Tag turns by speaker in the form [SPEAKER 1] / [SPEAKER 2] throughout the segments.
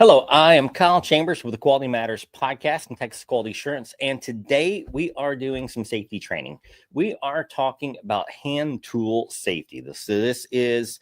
[SPEAKER 1] Hello, I am Kyle Chambers with the Quality Matters podcast and Texas Quality Assurance. And today we are doing some safety training. We are talking about hand tool safety. This is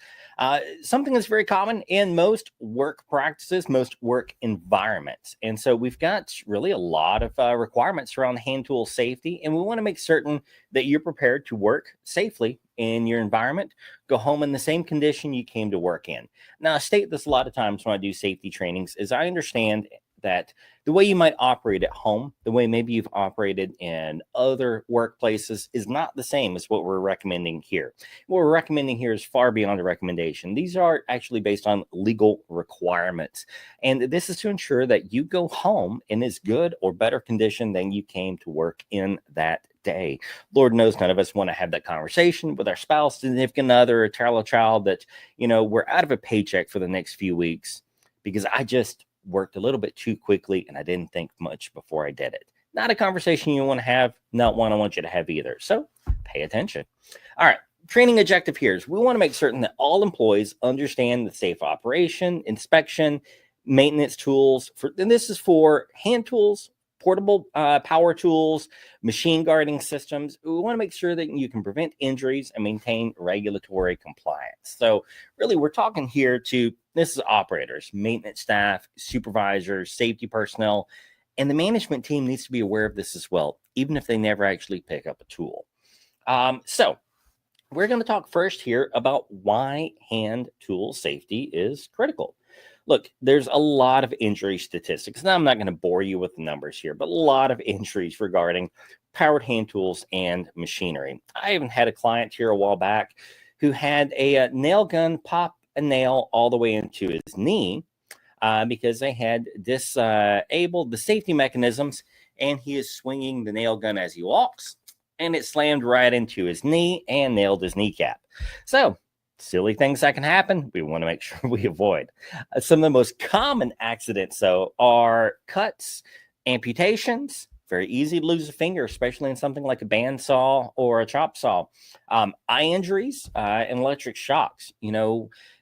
[SPEAKER 1] something that's very common in most work practices, most work environments. And so we've got really a lot of requirements around hand tool safety. And we want to make certain that you're prepared to work safely in your environment, go home in the same condition you came to work in. Now, I state this a lot of times when I do safety trainings, is I understand that the way you might operate at home, the way maybe you've operated in other workplaces is not the same as what we're recommending here. What we're recommending here is far beyond a recommendation. These are actually based on legal requirements. And this is to ensure that you go home in as good or better condition than you came to work in that day. Lord knows none of us want to have that conversation with our spouse, significant other, or tell a child that, we're out of a paycheck for the next few weeks because I just worked a little bit too quickly and I didn't think much before I did it. Not a conversation you want to have, not one I want you to have either. So pay attention. All right. Training objective here is we want to make certain that all employees understand the safe operation, inspection, maintenance tools, and this is for hand tools, portable power tools, machine guarding systems. We want to make sure that you can prevent injuries and maintain regulatory compliance. So really, we're talking here this is operators, maintenance staff, supervisors, safety personnel, and the management team needs to be aware of this as well, even if they never actually pick up a tool. So we're going to talk first here about why hand tool safety is critical. Look, there's a lot of injury statistics. Now, I'm not going to bore you with the numbers here, but a lot of injuries regarding powered hand tools and machinery. I even had a client here a while back who had a nail gun pop a nail all the way into his knee because they had disabled the safety mechanisms, and he is swinging the nail gun as he walks, and it slammed right into his knee and nailed his kneecap. So, silly things that can happen, we want to make sure we avoid. Some of the most common accidents, though, are cuts, amputations. Very easy to lose a finger, especially in something like a bandsaw or a chop saw. Eye injuries and electric shocks.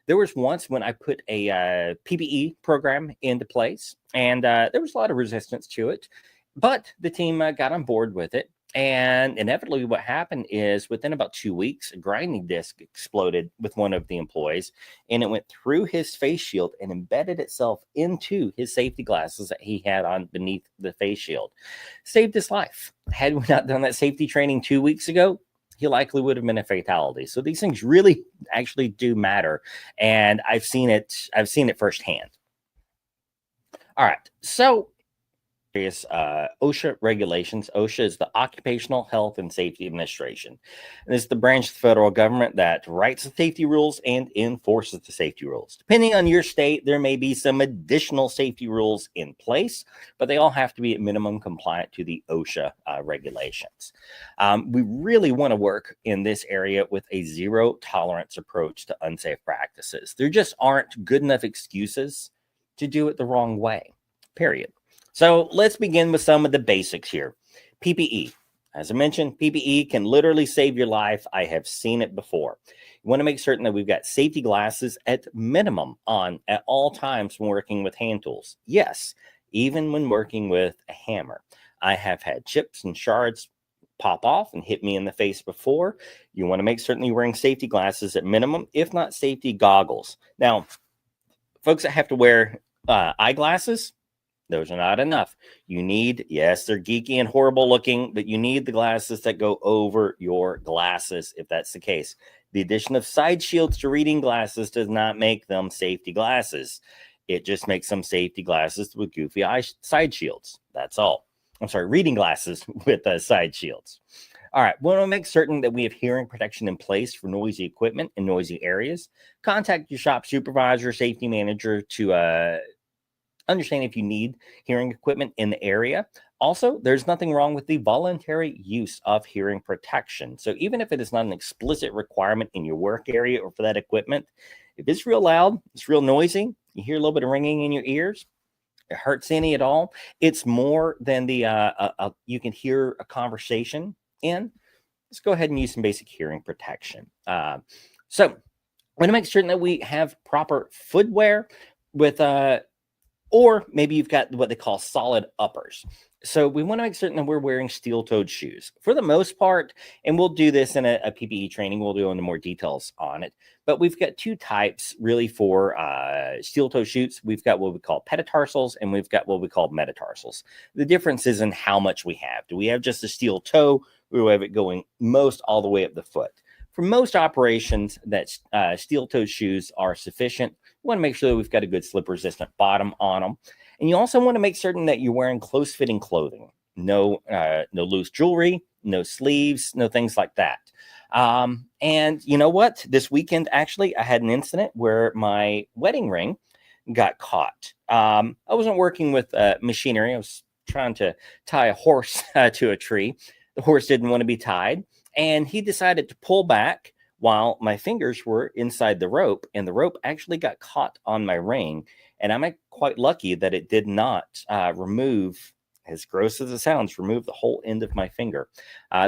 [SPEAKER 1] There was once when I put a PPE program into place, and there was a lot of resistance to it, but the team got on board with it. And inevitably what happened is within about 2 weeks, a grinding disc exploded with one of the employees, and it went through his face shield and embedded itself into his safety glasses that he had on beneath the face shield. Saved his life. Had we not done that safety training 2 weeks ago, he likely would have been a fatality. So these things really actually do matter. And I've seen it firsthand. All right. So OSHA regulations. OSHA is the Occupational Health and Safety Administration. And this is the branch of the federal government that writes the safety rules and enforces the safety rules. Depending on your state, there may be some additional safety rules in place, but they all have to be at minimum compliant to the OSHA regulations. We really want to work in this area with a zero tolerance approach to unsafe practices. There just aren't good enough excuses to do it the wrong way, period. So let's begin with some of the basics here. PPE. As I mentioned, PPE can literally save your life. I have seen it before. You want to make certain that we've got safety glasses at minimum on at all times when working with hand tools. Yes, even when working with a hammer. I have had chips and shards pop off and hit me in the face before. You want to make certain you're wearing safety glasses at minimum, if not safety goggles. Now, folks that have to wear eyeglasses, those are not enough. You need, yes, they're geeky and horrible looking, but you need the glasses that go over your glasses if that's the case. The addition of side shields to reading glasses does not make them safety glasses. It just makes them safety glasses with goofy side shields. That's all. I'm sorry, reading glasses with side shields. All right, we want to make certain that we have hearing protection in place for noisy equipment in noisy areas. Contact your shop supervisor, safety manager to understand if you need hearing equipment in the area. Also, there's nothing wrong with the voluntary use of hearing protection. So even if it is not an explicit requirement in your work area or for that equipment, if it's real loud, it's real noisy, you hear a little bit of ringing in your ears, it hurts any at all, it's more than you can hear a conversation in, let's go ahead and use some basic hearing protection. So we want to make certain that we have proper footwear with Or maybe you've got what they call solid uppers. So we want to make certain that we're wearing steel-toed shoes for the most part. And we'll do this in a PPE training. We'll go into more details on it. But we've got two types really for steel-toed shoes. We've got what we call petatarsals and we've got what we call metatarsals. The difference is in how much we have. Do we have just a steel toe, or do we have it going most all the way up the foot? For most operations, that steel-toed shoes are sufficient. We want to make sure that we've got a good slip-resistant bottom on them. And you also want to make certain that you're wearing close-fitting clothing. No loose jewelry, no sleeves, no things like that. And you know what? This weekend, actually, I had an incident where my wedding ring got caught. I wasn't working with machinery. I was trying to tie a horse to a tree. The horse didn't want to be tied. And he decided to pull back while my fingers were inside the rope, and the rope actually got caught on my ring. And I'm quite lucky that it did not remove, as gross as it sounds, remove the whole end of my finger.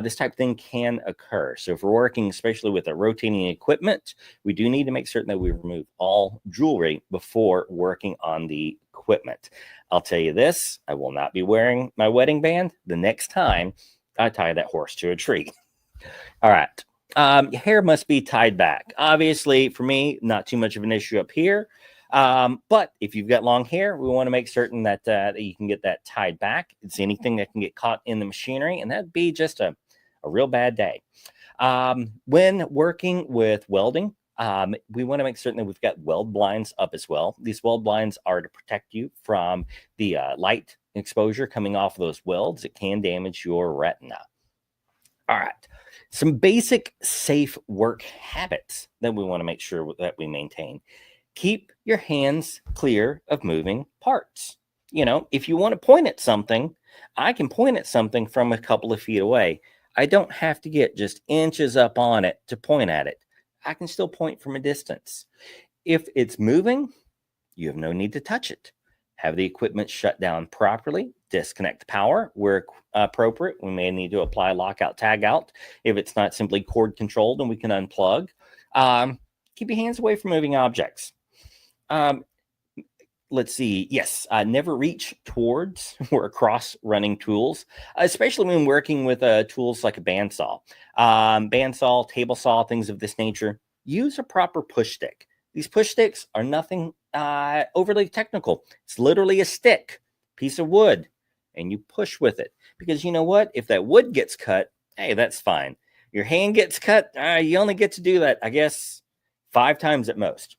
[SPEAKER 1] This type of thing can occur. So if we're working, especially with a rotating equipment, we do need to make certain that we remove all jewelry before working on the equipment. I'll tell you this, I will not be wearing my wedding band the next time I tie that horse to a tree. All right. Hair must be tied back. Obviously, for me, not too much of an issue up here. But if you've got long hair, we want to make certain that, that you can get that tied back. It's anything that can get caught in the machinery, and that'd be just a real bad day. When working with welding, we want to make certain that we've got weld blinds up as well. These weld blinds are to protect you from the light exposure coming off of those welds. It can damage your retina. All right. Some basic safe work habits that we want to make sure that we maintain. Keep your hands clear of moving parts. You know, if you want to point at something, I can point at something from a couple of feet away. I don't have to get just inches up on it to point at it. I can still point from a distance. If it's moving, you have no need to touch it. Have the equipment shut down properly. Disconnect the power where appropriate. We may need to apply lockout, tag out if it's not simply cord controlled and we can unplug. Keep your hands away from moving objects. Let's see. Yes, never reach towards or across running tools, especially when working with tools like a bandsaw. Bandsaw, table saw, things of this nature. Use a proper push stick. These push sticks are nothing overly technical. It's literally a stick, piece of wood, and you push with it. Because you know what? If that wood gets cut, hey, that's fine. Your hand gets cut, you only get to do that, I guess, 5 times at most.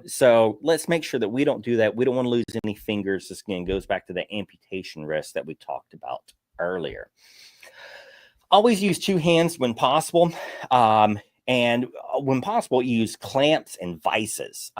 [SPEAKER 1] So let's make sure that we don't do that. We don't want to lose any fingers. This again goes back to the amputation risk that we talked about earlier. Always use 2 hands when possible. And when possible, use clamps and vices.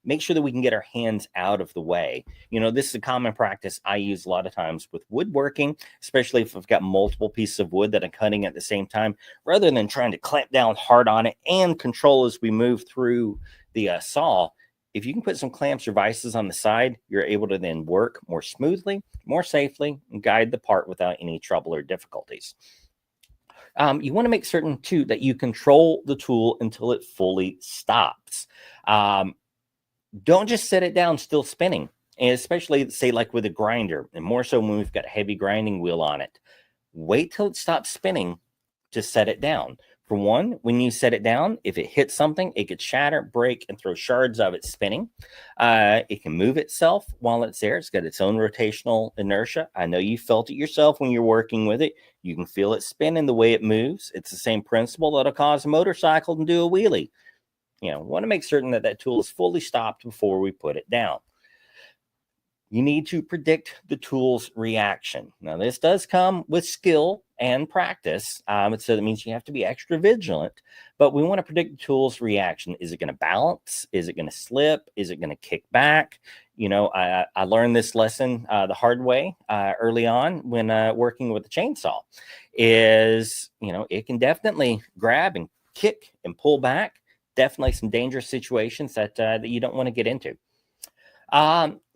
[SPEAKER 1] Make sure that we can get our hands out of the way. You know, this is a common practice I use a lot of times with woodworking, especially if I've got multiple pieces of wood that I'm cutting at the same time, rather than trying to clamp down hard on it and control as we move through the saw. If you can put some clamps or vices on the side, you're able to then work more smoothly, more safely, and guide the part without any trouble or difficulties. You want to make certain, too, that you control the tool until it fully stops. Don't just set it down still spinning, and especially, say, like with a grinder, and more so when we've got a heavy grinding wheel on it. Wait till it stops spinning to set it down. For one, when you set it down, if it hits something, it could shatter, break, and throw shards of it spinning. It can move itself while it's there. It's got its own rotational inertia. I know you felt it yourself when you're working with it. You can feel it spinning the way it moves. It's the same principle that'll cause a motorcycle to do a wheelie. You know, want to make certain that that tool is fully stopped before we put it down. You need to predict the tool's reaction. Now, this does come with skill and practice. So that means you have to be extra vigilant, but we want to predict the tool's reaction. Is it going to balance? Is it going to slip? Is it going to kick back? You know, I learned this lesson the hard way early on when working with the chainsaw. Is, you know, it can definitely grab and kick and pull back. Definitely some dangerous situations that you don't want to get into.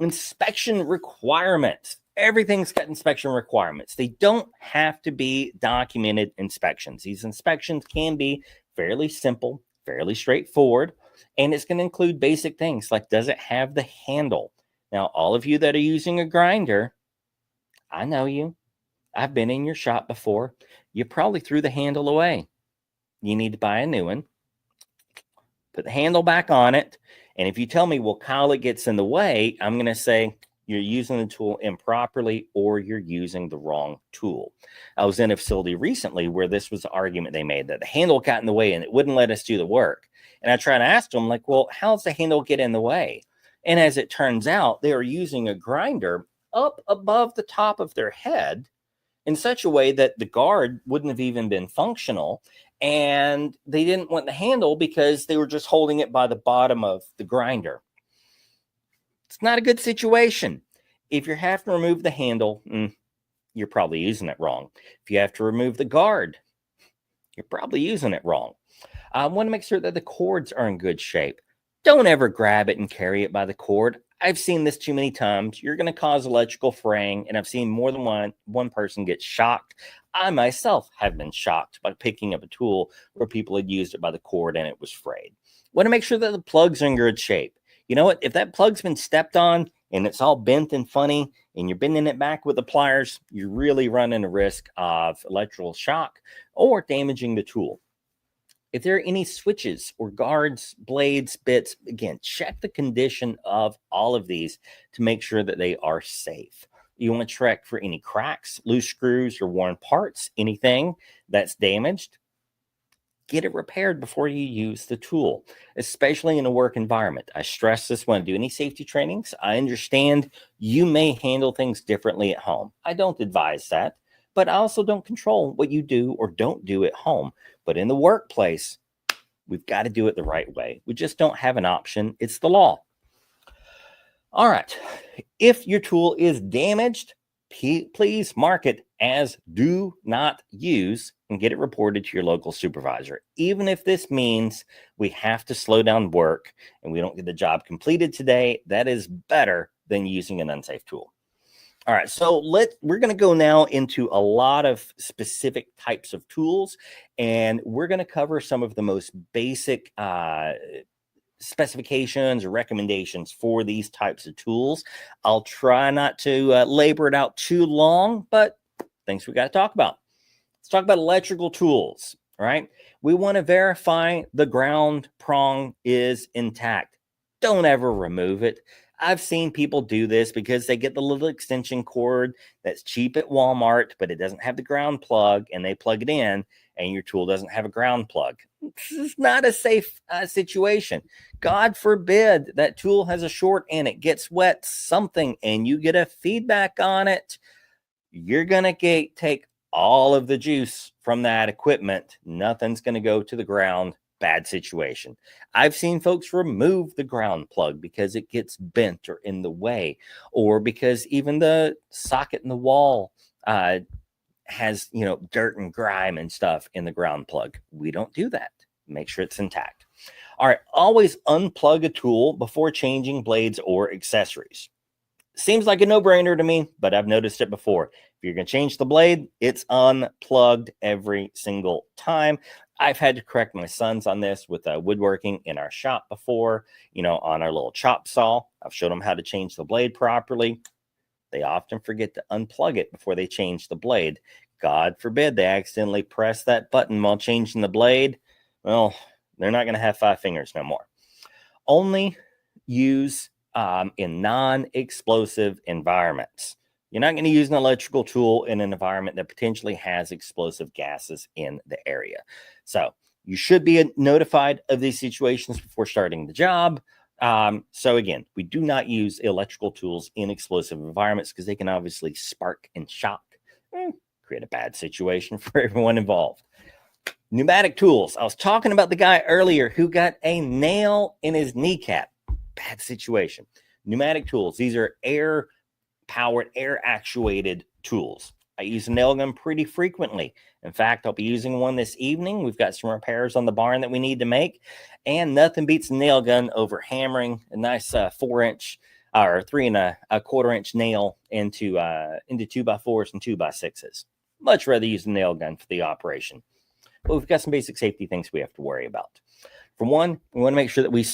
[SPEAKER 1] Inspection requirements. Everything's got inspection requirements. They don't have to be documented inspections. These inspections can be fairly simple, fairly straightforward, and it's going to include basic things like, does it have the handle? Now, all of you that are using a grinder, I know you. I've been in your shop before. You probably threw the handle away. You need to buy a new one. Put the handle back on it. And if you tell me, well, Kyle, it gets in the way, I'm going to say you're using the tool improperly or you're using the wrong tool. I was in a facility recently where this was the argument they made, that the handle got in the way and it wouldn't let us do the work. And I tried to ask them, like, well, how's the handle get in the way? And as it turns out, they were using a grinder up above the top of their head in such a way that the guard wouldn't have even been functional. And they didn't want the handle because they were just holding it by the bottom of the grinder. It's not a good situation. If you have to remove the handle, you're probably using it wrong. If you have to remove the guard, you're probably using it wrong. I want to make sure that the cords are in good shape. Don't ever grab it and carry it by the cord. I've seen this too many times. You're going to cause electrical fraying, and I've seen more than one person get shocked. I myself have been shocked by picking up a tool where people had used it by the cord and it was frayed. Want to make sure that the plugs are in good shape. You know what? If that plug's been stepped on and it's all bent and funny and you're bending it back with the pliers, you're really running a risk of electrical shock or damaging the tool. If there are any switches or guards, blades, bits, again, check the condition of all of these to make sure that they are safe. You want to check for any cracks, loose screws, or worn parts, anything that's damaged. Get it repaired before you use the tool, especially in a work environment. I stress this when I do any safety trainings. I understand you may handle things differently at home. I don't advise that, but I also don't control what you do or don't do at home. But in the workplace, we've got to do it the right way. We just don't have an option. It's the law. All right. If your tool is damaged, please mark it as do not use and get it reported to your local supervisor. Even if this means we have to slow down work and we don't get the job completed today, that is better than using an unsafe tool. All right, so we're going to go now into a lot of specific types of tools, and we're going to cover some of the most basic specifications or recommendations for these types of tools. I'll try not to labor it out too long, but things we got to talk about. Let's talk about electrical tools, right? We want to verify the ground prong is intact. Don't ever remove it. I've seen people do this because they get the little extension cord that's cheap at Walmart, but it doesn't have the ground plug, and they plug it in, and your tool doesn't have a ground plug. This is not a safe situation. God forbid that tool has a short and it gets wet, something, and you get a feedback on it. You're going to take all of the juice from that equipment. Nothing's going to go to the ground. Bad situation. I've seen folks remove the ground plug because it gets bent or in the way, or because even the socket in the wall has, dirt and grime and stuff in the ground plug. We don't do that. Make sure it's intact. All right. Always unplug a tool before changing blades or accessories. Seems like a no-brainer to me, but I've noticed it before. If you're going to change the blade, it's unplugged every single time. I've had to correct my sons on this with woodworking in our shop before, on our little chop saw. I've showed them how to change the blade properly. They often forget to unplug it before they change the blade. God forbid they accidentally press that button while changing the blade. Well, they're not going to have 5 fingers no more. Only use in non-explosive environments. You're not going to use an electrical tool in an environment that potentially has explosive gases in the area. So you should be notified of these situations before starting the job. So again, we do not use electrical tools in explosive environments because they can obviously spark and shock, create a bad situation for everyone involved. Pneumatic tools. I was talking about the guy earlier who got a nail in his kneecap. Bad situation. Pneumatic tools. These are air-powered, air-actuated tools. I use a nail gun pretty frequently. In fact, I'll be using one this evening. We've got some repairs on the barn that we need to make, and nothing beats a nail gun over hammering a nice 4-inch or 3 1/4 inch nail into 2x4s and 2x6s. Much rather use a nail gun for the operation. But we've got some basic safety things we have to worry about. For one, we want to make sure that we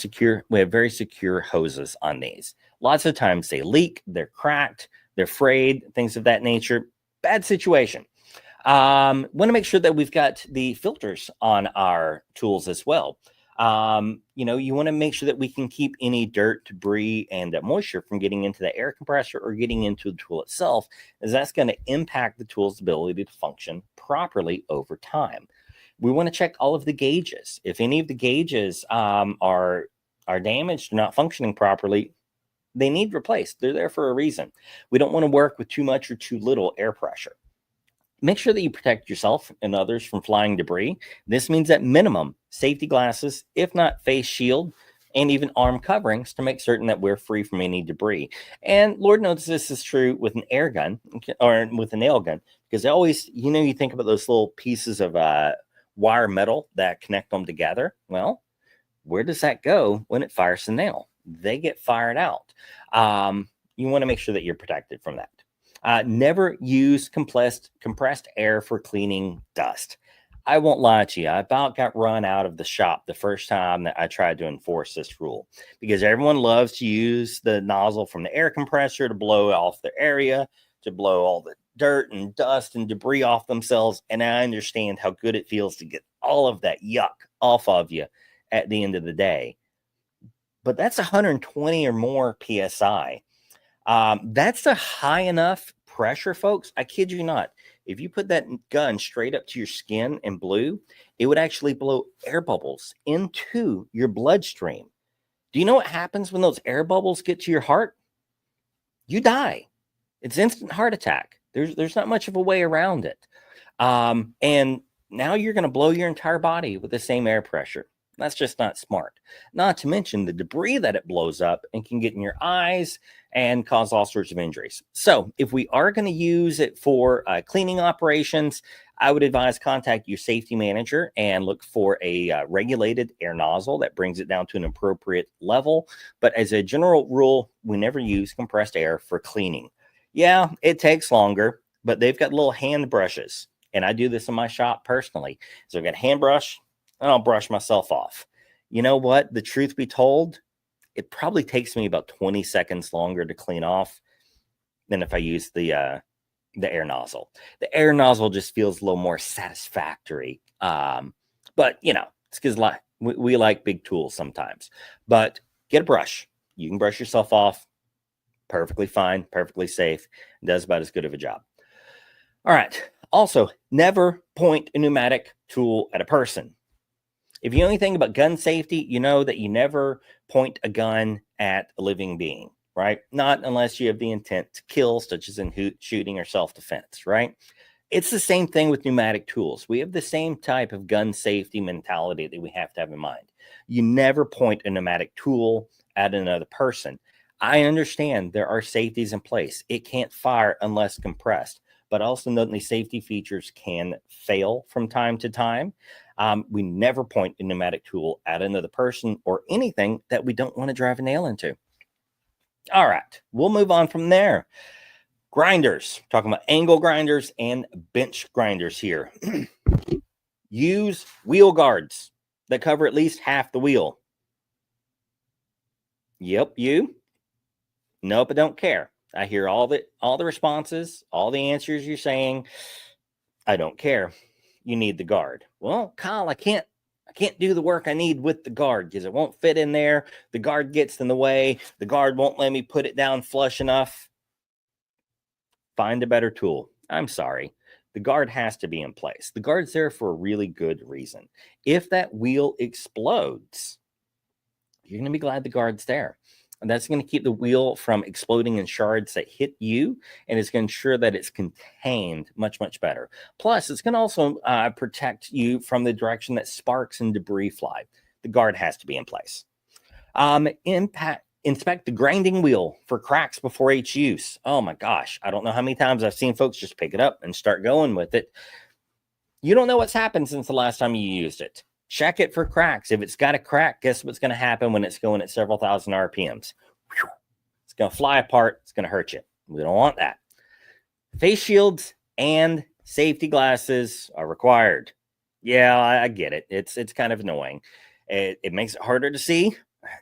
[SPEAKER 1] have very secure hoses on these. Lots of times they leak, they're cracked, they're frayed, things of that nature. Bad situation. Want to make sure that we've got the filters on our tools as well. You want to make sure that we can keep any dirt, debris, and moisture from getting into the air compressor or getting into the tool itself, as that's going to impact the tool's ability to function properly over time. We want to check all of the gauges. If any of the gauges are damaged or not functioning properly, they need replaced. They're there for a reason. We don't want to work with too much or too little air pressure. Make sure that you protect yourself and others from flying debris. This means at minimum safety glasses, if not face shield, and even arm coverings to make certain that we're free from any debris. And Lord knows this is true with an air gun or with a nail gun, because always, you think about those little pieces of wire metal that connect them together. Well, where does that go when it fires the nail? They get fired out. You want to make sure that you're protected from that. Never use compressed air for cleaning dust. I won't lie to you. I about got run out of the shop the first time that I tried to enforce this rule, because everyone loves to use the nozzle from the air compressor to blow off their area, to blow all the dirt and dust and debris off themselves. And I understand how good it feels to get all of that yuck off of you at the end of the day. But that's 120 or more PSI. That's a high enough pressure, folks. I kid you not. If you put that gun straight up to your skin and blew, it would actually blow air bubbles into your bloodstream. Do you know what happens when those air bubbles get to your heart? You die. It's instant heart attack. There's not much of a way around it. And now you're going to blow your entire body with the same air pressure. That's just not smart. Not to mention the debris that it blows up and can get in your eyes and cause all sorts of injuries. So if we are going to use it for cleaning operations, I would advise contact your safety manager and look for a regulated air nozzle that brings it down to an appropriate level. But as a general rule, we never use compressed air for cleaning. Yeah, it takes longer, but they've got little hand brushes. And I do this in my shop personally. So I've got a hand brush, and I'll brush myself off. You know what? The truth be told, it probably takes me about 20 seconds longer to clean off than if I use the air nozzle. The air nozzle just feels a little more satisfactory. But, it's because we like big tools sometimes. But get a brush. You can brush yourself off. Perfectly fine, perfectly safe. Does about as good of a job. All right. Also, never point a pneumatic tool at a person. If you know anything about gun safety, you know that you never point a gun at a living being, right? Not unless you have the intent to kill, such as in shooting or self-defense, right? It's the same thing with pneumatic tools. We have the same type of gun safety mentality that we have to have in mind. You never point a pneumatic tool at another person. I understand there are safeties in place. It can't fire unless compressed, but also note these safety features can fail from time to time. We never point a pneumatic tool at another person or anything that we don't want to drive a nail into. All right, we'll move on from there. Grinders, talking about angle grinders and bench grinders here. Use wheel guards that cover at least half the wheel. Yep, you. Nope, I don't care. I hear all the responses, all the answers you're saying. I don't care. You need the guard. Well, Kyle, I can't do the work I need with the guard because it won't fit in there. The guard gets in the way. The guard won't let me put it down flush enough. Find a better tool. I'm sorry. The guard has to be in place. The guard's there for a really good reason. If that wheel explodes, you're going to be glad the guard's there. And that's going to keep the wheel from exploding in shards that hit you, and it's going to ensure that it's contained much, much better. Plus, it's going to also protect you from the direction that sparks and debris fly. The guard has to be in place. Inspect the grinding wheel for cracks before each use. Oh my gosh, I don't know how many times I've seen folks just pick it up and start going with it. You don't know what's happened since the last time you used it. Check it for cracks. If it's got a crack, guess what's going to happen when it's going at several thousand RPMs? It's going to fly apart. It's going to hurt you. We don't want that. Face shields and safety glasses are required. Yeah, I get it. It's kind of annoying. It makes it harder to see.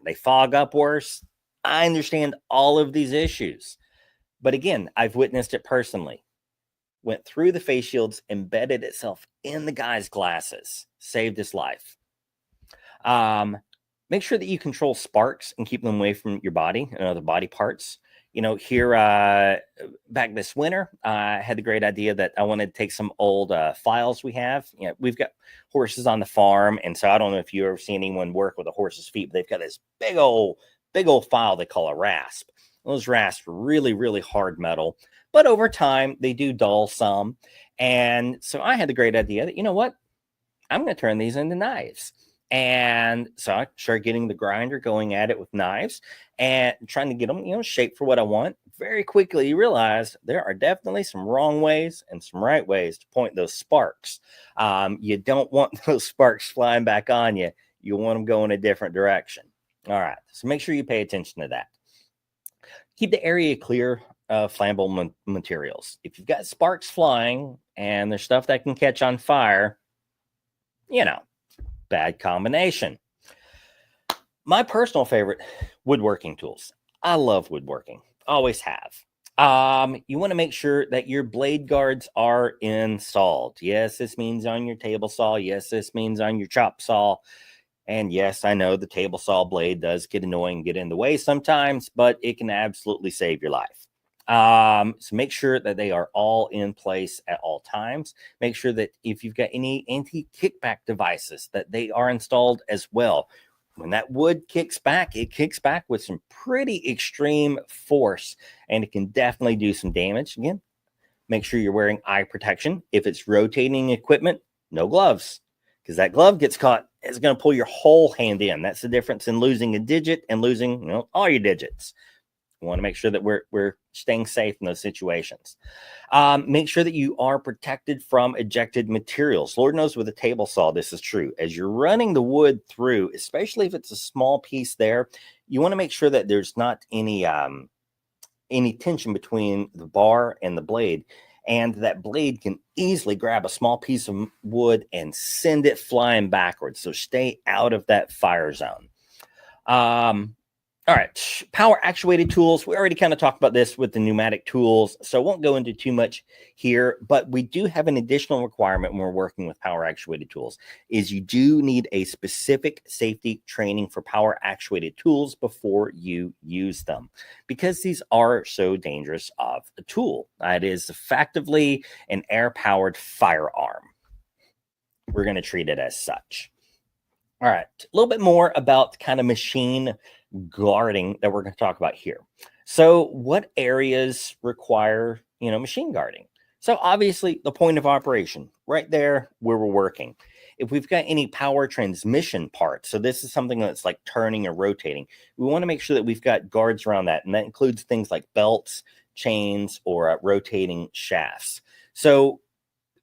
[SPEAKER 1] They fog up worse. I understand all of these issues. But again, I've witnessed it personally. Went through the face shields, embedded itself in the guy's glasses, saved his life. Make sure that you control sparks and keep them away from your body and other body parts. Here back this winter, I had the great idea that I wanted to take some old files we have. We've got horses on the farm, and so I don't know if you ever seen anyone work with a horse's feet, but they've got this big old file they call a rasp. Those rasps are really, really hard metal, but over time they do dull some. And so I had the great idea that, you know what, I'm going to turn these into knives. And so I started getting the grinder, going at it with knives and trying to get them, shaped for what I want. Very quickly, you realize there are definitely some wrong ways and some right ways to point those sparks. You don't want those sparks flying back on you. You want them going a different direction. All right. So make sure you pay attention to that. Keep the area clear of flammable materials. If you've got sparks flying and there's stuff that can catch on fire, bad combination. My personal favorite, woodworking tools. I love woodworking. Always have. You want to make sure that your blade guards are installed. Yes, this means on your table saw. Yes, this means on your chop saw. And yes, I know the table saw blade does get annoying and get in the way sometimes, but it can absolutely save your life. So make sure that they are all in place at all times. Make sure that if you've got any anti-kickback devices, that they are installed as well. When that wood kicks back, it kicks back with some pretty extreme force, and it can definitely do some damage. Again, make sure you're wearing eye protection. If it's rotating equipment, no gloves, because that glove gets caught, it's going to pull your whole hand in. That's the difference in losing a digit and losing, all your digits. We want to make sure that we're staying safe in those situations. Make sure that you are protected from ejected materials. Lord knows with a table saw, this is true. As you're running the wood through, especially if it's a small piece there, you want to make sure that there's not any tension between the bar and the blade. And that blade can easily grab a small piece of wood and send it flying backwards. So stay out of that fire zone. All right, power actuated tools. We already kind of talked about this with the pneumatic tools, so I won't go into too much here, but we do have an additional requirement when we're working with power actuated tools, is you do need a specific safety training for power actuated tools before you use them, because these are so dangerous of a tool. It is effectively an air-powered firearm. We're going to treat it as such. All right, a little bit more about kind of machine guarding that we're going to talk about here. So what areas require, machine guarding? So obviously the point of operation, right there where we're working. If we've got any power transmission parts, so this is something that's like turning or rotating, we want to make sure that we've got guards around that. And that includes things like belts, chains, or rotating shafts. So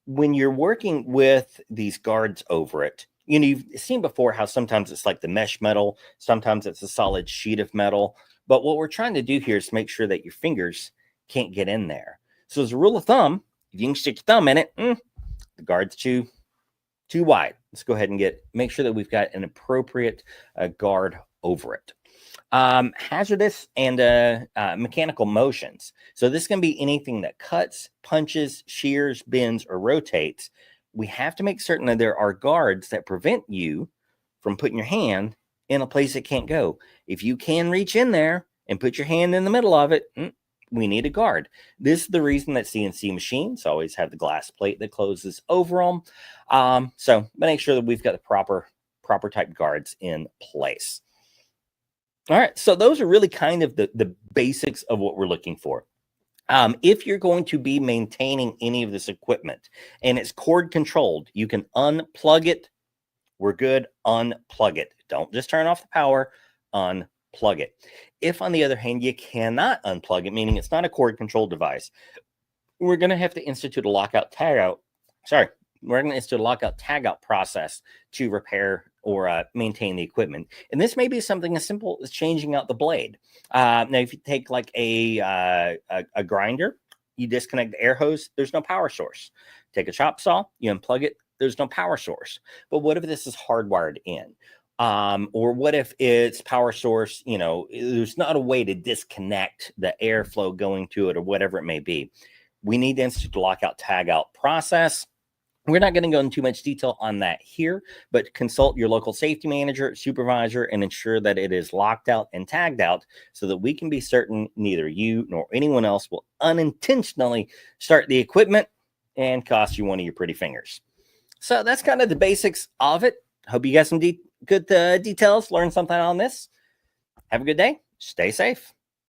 [SPEAKER 1] when you're working with these guards over it, you've seen before how sometimes it's like the mesh metal, sometimes it's a solid sheet of metal. But what we're trying to do here is make sure that your fingers can't get in there. So as a rule of thumb, if you can stick your thumb in it, the guard's too wide. Let's go ahead and make sure that we've got an appropriate guard over it. Hazardous and mechanical motions. So this can be anything that cuts, punches, shears, bends, or rotates. We have to make certain that there are guards that prevent you from putting your hand in a place it can't go. If you can reach in there and put your hand in the middle of it, we need a guard. This is the reason that CNC machines always have the glass plate that closes over them. So make sure that we've got the proper type guards in place. All right, so those are really kind of the basics of what we're looking for. If you're going to be maintaining any of this equipment and it's cord controlled, you can unplug it. We're good. Unplug it. Don't just turn off the power. Unplug it. If, on the other hand, you cannot unplug it, meaning it's not a cord controlled device, we're going to have to institute a lockout tagout. We're going to institute a lockout tagout process to repair or maintain the equipment. And this may be something as simple as changing out the blade. Now, if you take like a grinder, you disconnect the air hose, there's no power source. Take a chop saw, you unplug it, there's no power source. But what if this is hardwired in? Or what if it's power source, there's not a way to disconnect the airflow going to it or whatever it may be. We need to institute the lockout tagout process. We're not going to go into too much detail on that here, but consult your local safety manager, supervisor, and ensure that it is locked out and tagged out so that we can be certain neither you nor anyone else will unintentionally start the equipment and cost you one of your pretty fingers. So that's kind of the basics of it. Hope you got some good details, learned something on this. Have a good day. Stay safe.